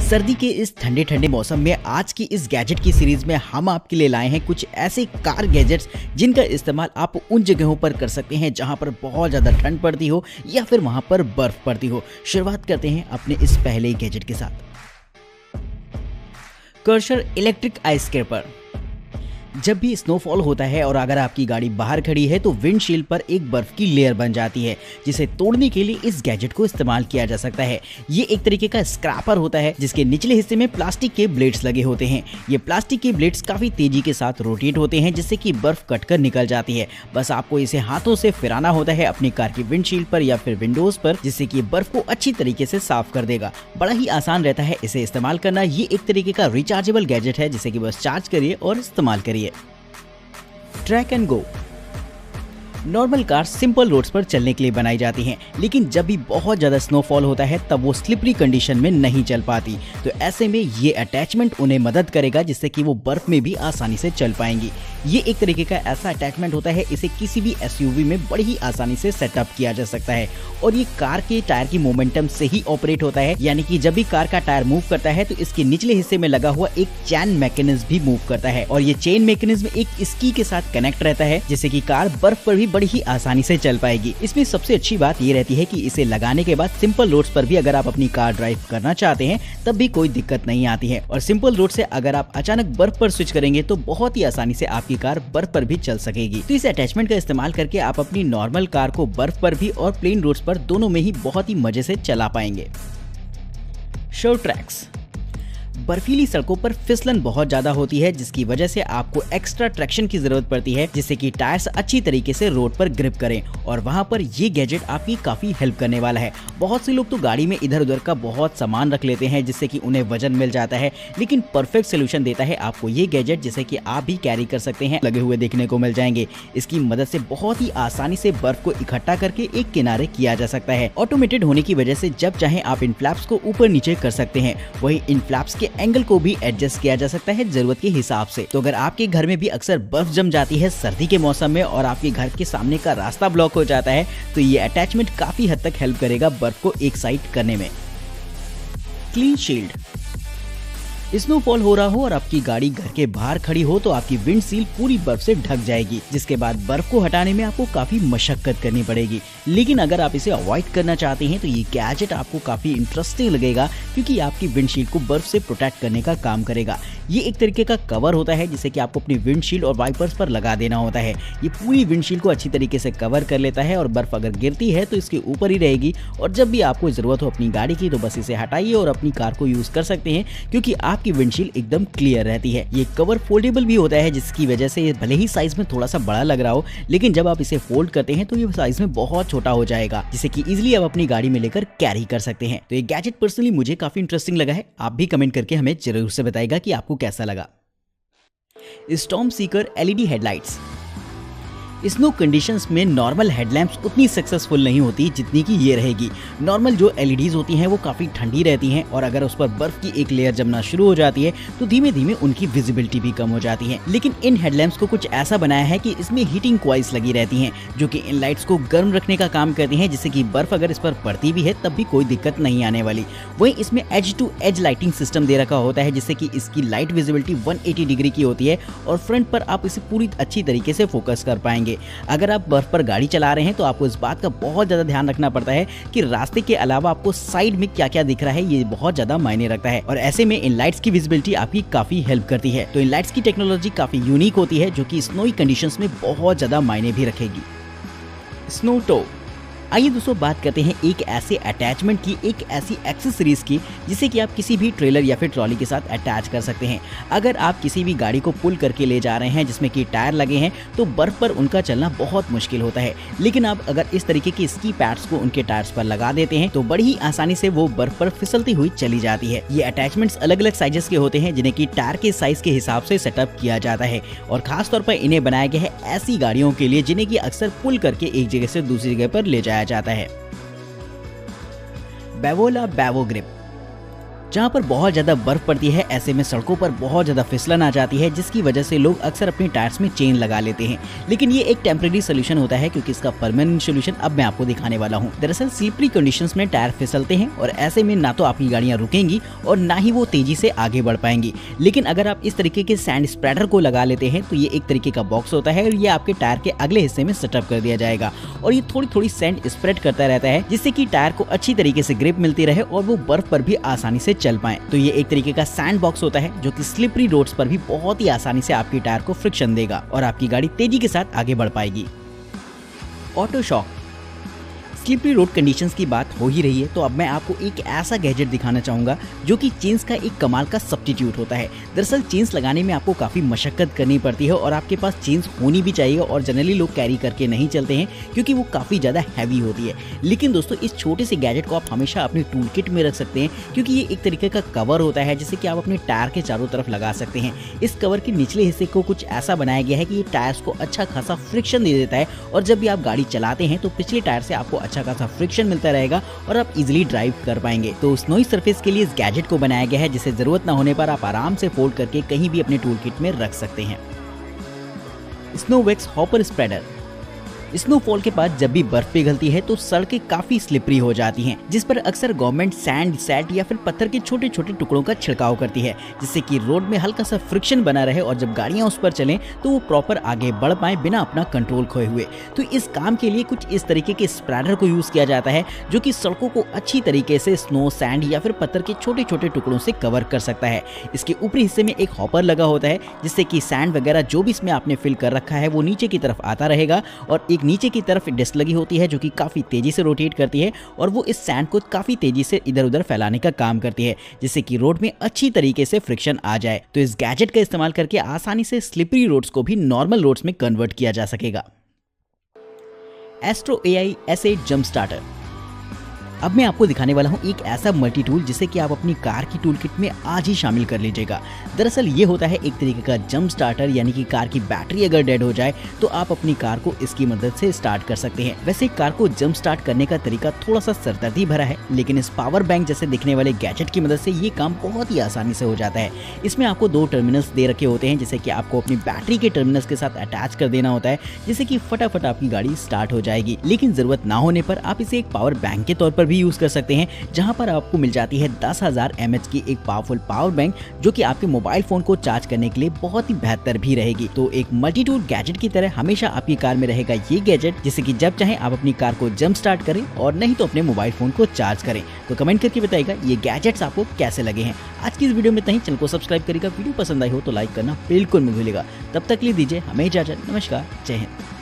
सर्दी के इस ठंडे ठंडे मौसम में आज की इस गैजेट की सीरीज में हम आपके लिए लाए हैं कुछ ऐसे कार गैजेट्स जिनका इस्तेमाल आप उन जगहों पर कर सकते हैं जहां पर बहुत ज़्यादा ठंड पड़ती हो या फिर वहां पर बर्फ पड़ती हो। शुरुआत करते हैं अपने इस पहले गैजेट के साथ, कर्सर इलेक्ट्रिक आइस स्क्रैपर। जब भी स्नोफॉल होता है और अगर आपकी गाड़ी बाहर खड़ी है तो विंडशील्ड पर एक बर्फ की लेयर बन जाती है, जिसे तोड़ने के लिए इस गैजेट को इस्तेमाल किया जा सकता है। ये एक तरीके का स्क्रैपर होता है जिसके निचले हिस्से में प्लास्टिक के ब्लेड्स लगे होते हैं। ये प्लास्टिक के ब्लेड्स काफी तेजी के साथ रोटेट होते हैं जिससे कि बर्फ कटकर निकल जाती है। बस आपको इसे हाथों से फिराना होता है अपनी कार की विंडशील्ड पर या फिर विंडोज पर, जिससे कि बर्फ को अच्छी तरीके से साफ कर देगा। बड़ा ही आसान रहता है इसे इस्तेमाल करना। ये एक तरीके का रिचार्जेबल गैजेट है जिसे कि बस चार्ज करिए और इस्तेमाल करिए। Track and go. Normal car simple roads पर चलने के लिए बनाई जाती हैं, लेकिन जब भी बहुत ज़्यादा स्नोफॉल होता है तब वो स्लिपरी कंडीशन में नहीं चल पाती। तो ऐसे में ये अटैचमेंट उन्हें मदद करेगा जिससे कि वो बर्फ में भी आसानी से चल पाएंगी। ये एक तरीके का ऐसा अटैचमेंट होता है, इसे किसी भी एसयूवी में बड़ी ही आसानी से सेटअप किया जा सकता है और ये कार के टायर की मोमेंटम से ही ऑपरेट होता है। यानी कि जब भी कार का टायर मूव करता है तो इसके निचले हिस्से में लगा हुआ एक चैन मैकेनिज्म भी मूव करता है और ये चेन मैकेनिज्म एक स्की के साथ कनेक्ट रहता है जिससे कि कार बर्फ पर भी बड़ी ही आसानी से चल पाएगी। इसमें सबसे अच्छी बात ये रहती है कि इसे लगाने के बाद सिंपल रोड्स पर भी अगर आप अपनी कार ड्राइव करना चाहते हैं तब भी कोई दिक्कत नहीं आती है। और सिंपल रोड से अगर आप अचानक बर्फ पर स्विच करेंगे तो बहुत ही आसानी से आपकी कार बर्फ पर भी चल सकेगी। तो इस अटैचमेंट का इस्तेमाल करके आप अपनी नॉर्मल कार को बर्फ पर भी और प्लेन रोड्स पर दोनों में ही बहुत ही मजे से चला पाएंगे। Show tracks. बर्फीली सड़कों पर फिसलन बहुत ज्यादा होती है जिसकी वजह से आपको एक्स्ट्रा ट्रैक्शन की जरूरत पड़ती है जिससे कि टायर्स अच्छी तरीके से रोड पर ग्रिप करें, और वहां पर ये गैजेट आपकी काफी हेल्प करने वाला है। बहुत से लोग तो गाड़ी में इधर उधर का बहुत सामान रख लेते हैं जिससे कि उन्हें वजन मिल जाता है, लेकिन परफेक्ट सोल्यूशन देता है आपको ये गैजेट जिसे कि आप भी कैरी कर सकते हैं। लगे हुए देखने को मिल जाएंगे। इसकी मदद से बहुत ही आसानी से बर्फ को इकट्ठा करके एक किनारे किया जा सकता है। ऑटोमेटेड होने की वजह से जब चाहे आप इन फ्लैप्स को ऊपर नीचे कर सकते हैं, वही इन फ्लैप्स के एंगल को भी एडजस्ट किया जा सकता है जरूरत के हिसाब से। तो अगर आपके घर में भी अक्सर बर्फ जम जाती है सर्दी के मौसम में और आपके घर के सामने का रास्ता ब्लॉक हो जाता है तो ये अटैचमेंट काफी हद तक हेल्प करेगा बर्फ को एक साइड करने में। Clean shield. स्नोफॉल हो रहा हो और आपकी गाड़ी घर के बाहर खड़ी हो तो आपकी विंडशील्ड पूरी बर्फ से ढक जाएगी, जिसके बाद बर्फ को हटाने में आपको काफी मशक्कत करनी पड़ेगी। लेकिन अगर आप इसे अवॉइड करना चाहते हैं तो ये गैजेट आपको काफी इंटरेस्टिंग लगेगा क्योंकि आपकी विंडशील्ड को बर्फ से प्रोटेक्ट करने का काम करेगा। ये एक तरीके का कवर होता है जिसे कि आपको अपनी विंडशील्ड और वाइपर्स पर लगा देना होता है। ये पूरी विंडशील्ड को अच्छी तरीके से कवर कर लेता है और बर्फ अगर गिरती है तो इसके ऊपर ही रहेगी, और जब भी आपको जरूरत हो अपनी गाड़ी की तो बस इसे हटाइए और अपनी कार को यूज कर सकते हैं क्योंकि आपकी विंडशील्ड एकदम क्लियर रहती है। ये कवर फोल्डेबल भी होता है जिसकी वजह से भले ही साइज में थोड़ा सा बड़ा लग रहा हो, लेकिन जब आप इसे फोल्ड करते हैं तो ये साइज में बहुत छोटा हो जाएगा जिसे कि इजीली आप अपनी गाड़ी में लेकर कैरी कर सकते हैं। तो ये गैजेट पर्सनली मुझे काफी इंटरेस्टिंग लगा है। आप भी कमेंट करके हमें जरूर से बताइएगा कि आपको कैसा लगा। Storm Sikar LED headlights. Snow conditions में नॉर्मल हेडलैम्प्स उतनी सक्सेसफुल नहीं होती जितनी कि ये रहेगी। नॉर्मल जो एलईडीज होती हैं वो काफ़ी ठंडी रहती हैं और अगर उस पर बर्फ की एक लेयर जमना शुरू हो जाती है तो धीमे धीमे उनकी विजिबिलिटी भी कम हो जाती है। लेकिन इन हेडलैम्प्स को कुछ ऐसा बनाया है कि इसमें हीटिंग कॉइल्स लगी रहती हैं जो कि इन लाइट्स को गर्म रखने का काम करती हैं, जिससे कि बर्फ अगर इस पर पड़ती भी है तब भी कोई दिक्कत नहीं आने वाली। वहीं इसमें edge to edge lighting system दे रखा होता है जिससे कि इसकी लाइट विजिबिलिटी 180 डिग्री की होती है और फ्रंट पर आप इसे पूरी अच्छी तरीके से फोकस कर पाएंगे। अगर आप बर्फ पर गाड़ी चला रहे हैं तो आपको इस बात का बहुत ज्यादा ध्यान रखना पड़ता है कि रास्ते के अलावा आपको साइड में क्या क्या दिख रहा है, ये बहुत ज्यादा मायने रखता है। और ऐसे में इन लाइट्स की विजिबिलिटी आपकी काफी हेल्प करती है। तो इन लाइट्स की टेक्नोलॉजी काफी यूनिक होती है जो कि स्नोई कंडीशंस में बहुत ज्यादा मायने भी रखेगी। स्नो टो। आइए दोस्तों बात करते हैं एक ऐसे अटैचमेंट की, एक ऐसी एक्सेसरीज की जिसे कि आप किसी भी ट्रेलर या फिर ट्रॉली के साथ अटैच कर सकते हैं। अगर आप किसी भी गाड़ी को पुल करके ले जा रहे हैं जिसमें कि टायर लगे हैं तो बर्फ पर उनका चलना बहुत मुश्किल होता है, लेकिन आप अगर इस तरीके के स्की पैड्स को उनके टायर्स पर लगा देते हैं तो बड़ी ही आसानी से वो बर्फ पर फिसलती हुई चली जाती है। ये अटैचमेंट्स अलग अलग साइजेस के होते हैं जिन्हें कि टायर के साइज के हिसाब से सेटअप किया जाता है और खासतौर पर इन्हें बनाया गया है ऐसी गाड़ियों के लिए जिन्हें कि अक्सर पुल करके एक जगह से दूसरी जगह पर ले जाया जाता है। बेवोला बेवो ग्रिप। जहाँ पर बहुत ज्यादा बर्फ पड़ती है। ऐसे में सड़कों पर बहुत ज्यादा फिसलन आ जाती है, जिसकी वजह से लोग अक्सर अपने टायर्स में चेन लगा लेते हैं। लेकिन ये एक टेम्परेरी सोल्यूशन होता है, क्योंकि इसका परमानेंट सोल्यूशन अब मैं आपको दिखाने वाला हूँ। दरअसल स्लिपरी कंडीशंस में टायर फिसलते हैं और ऐसे में ना तो आपकी गाड़ियां रुकेंगी और ना ही वो तेजी से आगे बढ़ पाएंगी। लेकिन अगर आप इस तरीके के सैंड स्प्रेडर को लगा लेते हैं तो ये एक तरीके का बॉक्स होता है और ये आपके टायर के अगले हिस्से में सेटअप कर दिया जाएगा और ये थोड़ी थोड़ी सैंड स्प्रेड करता रहता है, जिससे कि टायर को अच्छी तरीके से ग्रिप मिलती रहे और वो बर्फ पर भी आसानी से चल पाए। तो ये एक तरीके का सैंड बॉक्स होता है जो कि स्लिपरी रोड्स पर भी बहुत ही आसानी से आपकी टायर को फ्रिक्शन देगा और आपकी गाड़ी तेजी के साथ आगे बढ़ पाएगी। Auto shock. Slippery road conditions की बात हो ही रही है, तो अब मैं आपको एक ऐसा गैजेट दिखाना चाहूंगा जो कि चेन्स का एक कमाल का सब्स्टिट्यूट होता है। दरअसल चेन्स लगाने में आपको काफी मशक्कत करनी पड़ती है और आपके पास चेन्स होनी भी चाहिए और जनरली लोग कैरी करके नहीं चलते हैं क्योंकि वो काफी ज्यादा हैवी होती है। लेकिन दोस्तों इस छोटे से गैजेट को आप हमेशा अपने टूल किट में रख सकते हैं, क्योंकि ये एक तरीके का कवर होता है जिसे कि आप अपने टायर के चारों तरफ लगा सकते हैं। इस कवर के निचले हिस्से को कुछ ऐसा बनाया गया है कि ये टायर्स को अच्छा खासा फ्रिक्शन दे देता है और जब भी आप गाड़ी चलाते हैं तो पिछले टायर से आपको अच्छा खासा फ्रिक्शन मिलता रहेगा और आप इजीली ड्राइव कर पाएंगे। तो स्नोई सरफेस के लिए इस गैजेट को बनाया गया है, जिसे जरूरत ना होने पर आप आराम से फोल्ड करके कहीं भी अपने टूल किट में रख सकते हैं। Snow wax hopper spreader. Snowfall के बाद जब भी बर्फ पिघलती है तो सड़कें काफी स्लिपरी हो जाती हैं, जिस पर अक्सर गवर्नमेंट सैंड, सैट या फिर पत्थर के छोटे छोटे टुकड़ों का छिड़काव करती है, जिससे कि रोड में हल्का सा फ्रिक्शन बना रहे और जब गाड़ियां उस पर चलें तो वो प्रॉपर आगे बढ़ पाए बिना अपना कंट्रोल खोए हुए। तो इस काम के लिए कुछ इस तरीके के स्प्रेडर को यूज किया जाता है जो कि सड़कों को अच्छी तरीके से स्नो, सैंड या फिर पत्थर के छोटे छोटे टुकड़ों से कवर कर सकता है। इसके ऊपरी हिस्से में एक हॉपर लगा होता है, जिससे कि सैंड वगैरह जो भी इसमें आपने फिल कर रखा है वो नीचे की तरफ आता रहेगा और एक नीचे की तरफ डिस्क लगी होती है जो कि काफी तेजी से रोटेट करती है और वो इस सैंड को काफी तेजी से इधर उधर फैलाने का काम करती है, जिससे कि रोड में अच्छी तरीके से फ्रिक्शन आ जाए। तो इस गैजेट का इस्तेमाल करके आसानी से स्लिपरी रोड्स को भी नॉर्मल रोड्स में कन्वर्ट किया जा सकेगा। Astro AI S8 jump starter. अब मैं आपको दिखाने वाला हूं एक ऐसा मल्टी टूल जिसे कि आप अपनी कार की टूल किट में आज ही शामिल कर लीजिएगा। दरअसल ये होता है एक तरीके का जंप स्टार्टर, यानी कि कार की बैटरी अगर डेड हो जाए तो आप अपनी कार को इसकी मदद से स्टार्ट कर सकते हैं। वैसे कार को जंप स्टार्ट करने का तरीका थोड़ा सा सरदर्दी भरा है, लेकिन इस पावर बैंक जैसे दिखने वाले गैजेट की मदद से ये काम बहुत ही आसानी से हो जाता है। इसमें आपको 2 टर्मिनल्स दे रखे होते हैं, जिसे कि आपको अपनी बैटरी के टर्मिनल्स के साथ अटैच कर देना होता है, जिससे कि फटाफट आपकी गाड़ी स्टार्ट हो जाएगी। लेकिन जरूरत ना होने पर आप इसे एक पावर बैंक के तौर पर भी यूज कर सकते हैं, जहां पर आपको मिल जाती है 10,000 mAh की एक पावरफुल पावर बैंक, जो कि आपके मोबाइल फोन को चार्ज करने के लिए बहुत ही बेहतर भी रहेगी। तो एक मल्टी टूल गैजेट की तरह हमेशा आपकी कार में रहेगा ये गैजेट, जिससे कि जब चाहे आप अपनी कार को जंप स्टार्ट करें और नहीं तो अपने मोबाइल फोन को चार्ज करें। तो कमेंट करके बताइएगा ये गैजेट्स आपको कैसे लगे हैं। आज की इस वीडियो में इतना ही। चैनल को सब्सक्राइब करेगा, वीडियो पसंद आई हो तो लाइक करना बिल्कुल मत भूलिएगा। तब तक के लिए दीजिए हमें इजाजत। नमस्कार, जय हिंद।